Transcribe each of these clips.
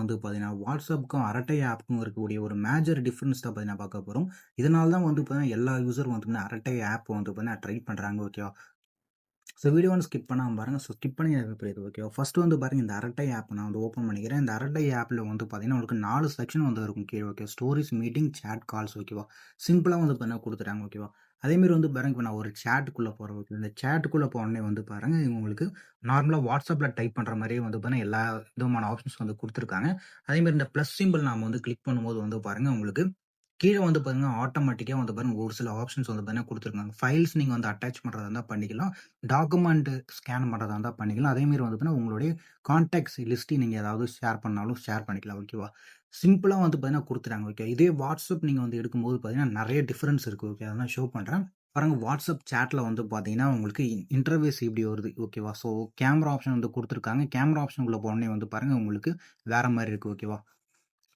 வந்து பார்த்தீங்கன்னா, WhatsAppக்கும் அரட்டை ஆப்க்கும் இருக்கக்கூடிய ஒரு மேஜர் டிஃபரன்ஸ் தான் பார்த்தீங்கன்னா பார்க்க போறோம். இதனால தான் வந்து பார்த்தீங்கன்னா, எல்லா யூசரும் வந்து பார்த்தீங்கன்னா, அரட்டை ஆப் வந்து பார்த்தீங்கன்னா ட்ரை பண்றாங்க. ஓகேவா? ஸோ வீடியோ வந்து ஸ்கிப் பண்ணாம பாருங்க. ஸோ ஸ்கிப் பண்ணி எனக்கு புரியுது. ஓகேவா? ஃபர்ஸ்ட் வந்து பாருங்க, இந்த அரட்டை ஆப் நான் வந்து ஓப்பன் பண்ணிக்கிறேன். இந்த அரட்டை ஆப்ல வந்து பார்த்தீங்கன்னா, உங்களுக்கு 4 செக்ஷன் வந்து இருக்கும் கீழ. Okay. Stories, meeting, chat, calls. ஓகேவா? சிம்பிளா வந்து பார்த்தீங்கன்னா குடுத்துட்டாங்க. ஓகேவா? அதேமாரி வந்து பாருங்க, இப்ப நான் ஒரு சாட்க்குள்ள போறேன். ஓகே. இந்த சாட்க்குள்ள போனோனே வந்து பாருங்க, உங்களுக்கு நார்மலா WhatsAppல டைப் பண்ற மாரியே வந்து பார்த்தீங்கன்னா, எல்லா விதமான ஆப்ஷன்ஸ் வந்து குடுத்துருக்காங்க. அதேமாரி இந்த பிளஸ் சிம்பல் நாம வந்து கிளிக் பண்ணும்போது வந்து பாருங்க, உங்களுக்கு கீழ வந்து பாத்தீங்கன்னா, ஆட்டோமேட்டிக்கா வந்து பாருங்க ஒரு சில ஆப்ஷன்ஸ் வந்து பாத்தீங்கன்னா குடுத்துருக்காங்க. ஃபைல்ஸ் நீங்க வந்து அட்டாச் பண்றதா இருந்தா பண்ணிக்கலாம். டாக்குமெண்ட் ஸ்கேன் பண்றதா இருந்தா பண்ணிக்கலாம். அதேமாரி வந்து பாத்தீங்கன்னா, உங்களுடைய கான்டாக்ட்ஸ் லிஸ்ட் நீங்க ஏதாவது ஷேர் பண்ணாலும் ஷேர் பண்ணிக்கலாம். ஓகேவா? சிம்பிளா வந்து பாத்தீங்கன்னா குடுத்துட்டாங்க. ஓகே. இதே WhatsApp நீங்க வந்து எடுக்கும்போது பாத்தீங்கன்னா, நெறைய டிஃபரன்ஸ் இருக்கு. ஓகே. அத நான் ஷோ பண்றேன். பாருங்க, WhatsApp சாட்ல வந்து பாத்தீங்கன்னா, உங்களுக்கு இன்டர்ஃபேஸ் இப்படி வருது. ஓகேவா? ஸோ கேமரா ஆப்ஷன் வந்து குடுத்துருக்காங்க. கேமரா ஆப்ஷன்குள்ள போனோனே வந்து பாருங்க, உங்களுக்கு வேற மாரி இருக்கு. ஓகேவா?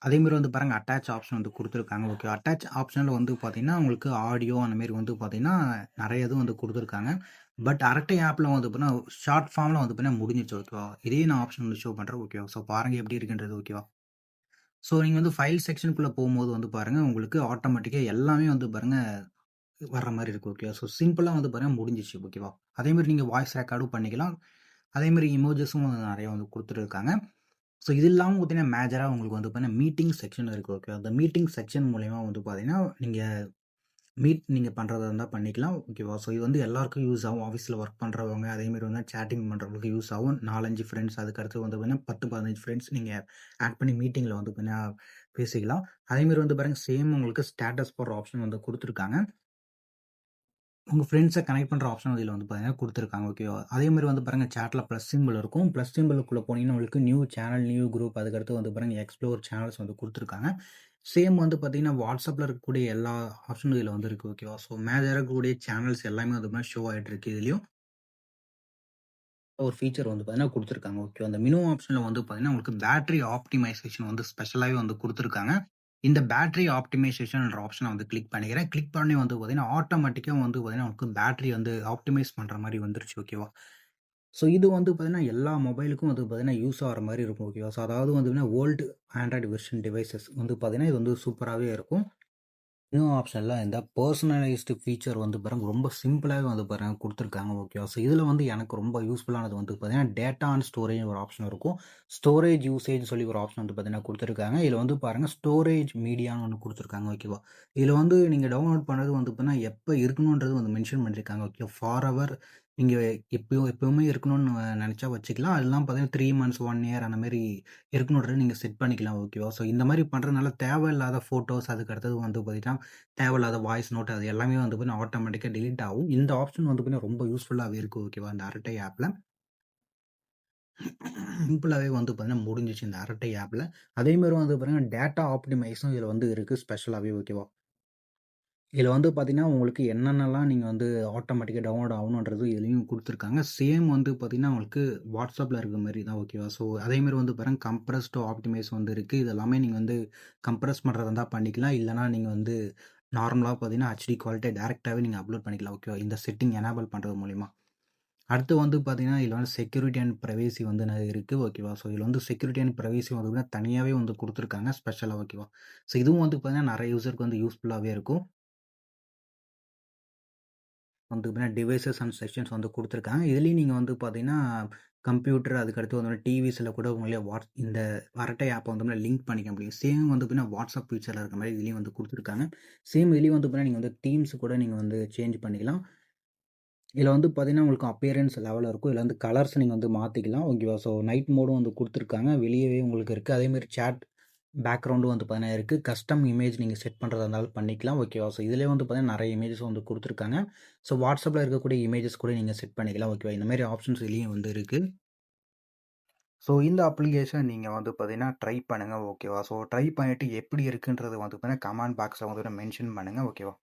அதேமாரி வந்து பாருங்க, அட்டாச் ஆப்ஷன் வந்து குடுத்துருக்காங்க. ஓகே. அட்டாச் ஆப்ஷன்ல வந்து பார்த்தீங்கன்னா, உங்களுக்கு ஆடியோ அந்த மாரி வந்து பார்த்தீங்கன்னா, நெறைய இது வந்து குடுத்துருக்காங்க. பட் அரட்டை ஆப்ல வந்து பார்த்தீங்கன்னா, ஷார்ட் ஃபார்ம்ல வந்து பார்த்தீங்கன்னா முடிஞ்சிருச்சு. ஓகேவா? இதே நான் ஆப்ஷன் வந்து ஷோ பண்றேன். ஓகேவா? ஸோ பாருங்க எப்படி இருக்குன்றது. ஓகேவா? ஸோ நீங்க வந்து ஃபைல் செக்ஷனுக்குள்ள போம்போது வந்து பாருங்க, உங்களுக்கு ஆட்டோமேட்டிக்கா எல்லாமே வந்து பாருங்க வர்ற மாரி இருக்கு. ஓகேவா? ஸோ சிம்பிளா வந்து பாருங்க முடிஞ்சிருச்சு. ஓகேவா? அதேமாரி நீங்க வாய்ஸ் ரெக்கார்டும் பண்ணிக்கலாம். அதேமாரி இமோஜஸும் நெறைய வந்து குடுத்துருக்காங்க. ஸோ இது இல்லாம பார்த்தீங்கன்னா, மேஜரா உங்களுக்கு வந்து பார்த்தீங்கன்னா, மீட்டிங் செக்ஷன் இருக்கு. ஓகே. அந்த மீட்டிங் செக்ஷன் மூலியமா வந்து பார்த்தீங்கன்னா, நீங்க நீங்க பண்றதா இருந்தா பண்ணிக்கலாம். ஓகேவா? ஸோ இது வந்து எல்லாருக்கும் யூஸ் ஆகும். ஆஃபீஸ்ல ஒர்க் பண்றவங்க, அதேமாரி வந்து சேட்டிங் பண்றவங்களுக்கு யூஸ் ஆகும். 4, 5 ஃப்ரெண்ட்ஸ், அதுக்கடுத்து வந்து பார்த்தீங்கன்னா, 10, 15 ஃப்ரெண்ட்ஸ் நீங்க ஆட் பண்ணி மீட்டிங்ல வந்து பார்த்தீங்கன்னா பேசிக்கலாம். அதேமாரி வந்து பாருங்க, சேம் உங்களுக்கு ஸ்டேட்டஸ் போடுற ஆப்ஷன் வந்து குடுத்துருக்காங்க. உங்க ஃப்ரெண்ட்ஸ கனெக்ட் பண்ற ஆப்ஷன் இதுல வந்து பார்த்தீங்கன்னா குடுத்துருக்காங்க. ஓகேவா? அதேமாரி வந்து பாருங்க, சாட்ல பிளஸ் சிம்பல் இருக்கும். பிளஸ் சிம்பலுக்குள்ள போனீங்கன்னா, உங்களுக்கு நியூ சேனல், நியூ குரூப், அதுக்கடுத்து வந்து பாருங்க எக்ஸ்ப்ளோர் சேனல்ஸ் வந்து குடுத்துருக்காங்க. சேம் வந்து பார்த்தீங்கன்னா, WhatsAppல இருக்கக்கூடிய எல்லா ஆப்ஷனும் இதுல வந்து இருக்கு. ஓகேவா? ஸோ மேஜரா இருக்கக்கூடிய சேனல்ஸ் எல்லாமே வந்து பார்த்தீங்கன்னா ஷோ ஆயிட்டு இருக்கு இதுலயும். ஒரு ஃபீச்சர் வந்து பார்த்தீங்கன்னா குடுத்துருக்காங்க. ஓகே. அந்த மெனு ஆப்ஷன்ல வந்து பார்த்தீங்கன்னா, உங்களுக்கு பேட்டரி ஆப்டிமைசேஷன் வந்து ஸ்பெஷலாவே வந்து குடுத்துருக்காங்க. இந்த பேட்டரி ஆப்டிமைசேஷன்ன்ற ஆப்ஷன வந்து கிளிக் பண்ணிக்கிறேன். கிளிக் பண்ணி வந்து பார்த்தீங்கன்னா, ஆட்டோமேட்டிக்கா வந்து பார்த்தீங்கன்னா, உங்களுக்கு பேட்டரி வந்து ஆப்டிமைஸ் பண்ற மாரி வந்துருச்சு. ஓகேவா? ஸோ இது வந்து பார்த்தீங்கன்னா, எல்லா மொபைலுக்கும் வந்து பார்த்தீங்கன்னா, யூஸ் ஆகுற மாரி இருக்கும். ஓகேவா? ஸோ அதாவது வந்து பார்த்தீங்கன்னா, ஓல்டு ஆண்ட்ராய்டு வெர்ஷன் டிவைசஸ் வந்து பார்த்தீங்கன்னா, இது வந்து சூப்பராவே இருக்கும். இன்னும் ஆப்ஷன்ல இந்த பெர்சனலைஸ்டு ஃபீச்சர் வந்து பாருங்க, ரொம்ப சிம்பிளாவே வந்து பாருங்க குடுத்துருக்காங்க. ஓகேவா? ஸோ இதுல வந்து எனக்கு ரொம்ப யூஸ்ஃபுல்லானது வந்து பார்த்தீங்கன்னா, டேட்டா அண்ட் ஸ்டோரேஜ் ஒரு ஆப்ஷன் இருக்கும். ஸ்டோரேஜ் யூசேஜ் சொல்லி ஒரு ஆப்ஷன் வந்து பார்த்தீங்கன்னா குடுத்துருக்காங்க. இதுல வந்து பாருங்க, ஸ்டோரேஜ் மீடியான்னு ஒண்ணு குடுத்துருக்காங்க. ஓகேவா? இதுல வந்து நீங்க டவுன்லோட் பண்ணது வந்து பார்த்தீங்கன்னா, எப்ப இருக்கணும்ன்றது வந்து மென்ஷன் பண்ணியிருக்காங்க. ஓகே. ஃபாரெவர் நீங்க எப்பவுமே இருக்கணும்னு நெனச்சா வச்சுக்கலாம். அதெல்லாம் பார்த்தீங்கன்னா 3 மந்த்ஸ், 1 இயர் அந்த மாரி இருக்கணும்ன்றத நீங்க செட் பண்ணிக்கலாம். ஓகேவா? ஸோ இந்த மாரி பண்றதுனால தேவையில்லாத ஃபோட்டோஸ், அதுக்கு அடுத்தது வந்து பார்த்தீங்கன்னா, தேவையில்லாத வாய்ஸ் நோட் அது எல்லாமே வந்து பார்த்தீங்கன்னா, ஆட்டோமேட்டிக்கா டெலீட் ஆகும். இந்த ஆப்ஷன் வந்து பார்த்தீங்கன்னா, ரொம்ப யூஸ்ஃபுல்லாவே இருக்கு. ஓகேவா? இந்த அரட்டை ஆப்ல. சிம்பிளாவே வந்து பார்த்தீங்கன்னா, முடிஞ்சுச்சு இந்த அரட்டை ஆப்ல. அதே மாரி வந்து பார்த்தீங்கன்னா, டேட்டா ஆப்டிமைஸும் இதுல வந்து இருக்கு ஸ்பெஷலாவே. ஓகேவா? இதுல வந்து பார்த்தீங்கன்னா, உங்களுக்கு என்னென்னலாம் நீங்க வந்து ஆட்டோமேட்டிக்கா டவுன்லோட் ஆகணுன்றது இதுலயும் குடுத்துருக்காங்க. சேம் வந்து பார்த்தீங்கன்னா, உங்களுக்கு WhatsAppல இருக்க மாரி தான். ஓகேவா? ஸோ அதே மாரி வந்து பாருங்க, கம்ப்ரஸ் டூ ஆப்டிமைஸ் வந்து இருக்கு. இது எல்லாமே நீங்க வந்து கம்ப்ரஸ் பண்றதா இருந்தா பண்ணிக்கலாம். இல்லன்னா நீங்க வந்து நார்மலா பார்த்தீங்கன்னா, HD குவாலிட்டியா டைரக்ட்டாவே நீங்க அப்லோட் பண்ணிக்கலாம். ஓகேவா? இந்த செட்டிங் எனேபிள் பண்றது மூலியமா. அடுத்து வந்து பார்த்தீங்கன்னா, இதுல வந்து செக்யூரிட்டி அண்ட் பிரைவசி வந்து இருக்கு. ஓகேவா? ஸோ இதுல வந்து செக்யூரிட்டி அண்ட் பிரைவசி வந்து பார்த்தீங்கன்னா, தனியாவே வந்து குடுத்துருக்காங்க ஸ்பெஷலா. ஓகேவா? ஸோ இதுவும் வந்து பார்த்தீங்கன்னா, நெறைய யூசருக்கு வந்து யூஸ்ஃபுல்லாவே இருக்கும். வந்து பார்த்தீங்கன்னா, டிவைஸஸ் அண்ட் செக்ஷன்ஸ் வந்து குடுத்துருக்காங்க. இதுலயும் நீங்க வந்து பார்த்தீங்கன்னா, கம்ப்யூட்டர் அதுக்கடுத்து வந்து டிவிஸ்ல கூட உங்களே இந்த அரட்டை ஆப்ப வந்து லிங்க் பண்ணிக்க முடியும். சேம் வந்து பார்த்தீங்கன்னா, WhatsApp ஃபீச்சர்ல இருக்க மாரி இதுலயும் வந்து குடுத்துருக்காங்க. சேம் இதுலயும் வந்து பார்த்தீங்கன்னா, நீங்க வந்து தீம்ஸ் கூட நீங்க வந்து சேஞ்ச் பண்ணிக்கலாம். இதுல வந்து பார்த்தீங்கன்னா, உங்களுக்கு அப்பியரன்ஸ் லெவல்ல இருக்கும். இதுல வந்து கலர்ஸ் நீங்க வந்து மாத்திக்கலாம். ஓகேவா? ஸோ நைட் மோடும் வந்து குடுத்துருக்காங்க. வெளியவே உங்களுக்கு இருக்கு. அதேமாரி சேட் பேக்கிரவுண்டும் வந்து பார்த்தீங்கன்னா இருக்கு. கஸ்டம் இமேஜ் நீங்க செட் பண்றதா இருந்தாலும் பண்ணிக்கலாம். ஓகேவா? ஸோ இதுலயே வந்து பார்த்தீங்கன்னா, நெறைய இமேஜஸ் வந்து குடுத்துருக்காங்க. ஸோ WhatsAppல இருக்கக்கூடிய இமேஜஸ் கூட நீங்க செட் பண்ணிக்கலாம். ஓகேவா? இந்த மாரி ஆப்ஷன்ஸ் இதுலயும் வந்து இருக்கு. ஸோ இந்த அப்ளிகேஷன் நீங்க வந்து பார்த்தீங்கன்னா, ட்ரை பண்ணுங்க. ஓகேவா? ஸோ ட்ரை பண்ணிட்டு எப்படி இருக்குன்றது வந்து பார்த்தீங்கன்னா, கமெண்ட் பாக்ஸ்ல வந்து மென்ஷன் பண்ணுங்க. ஓகேவா?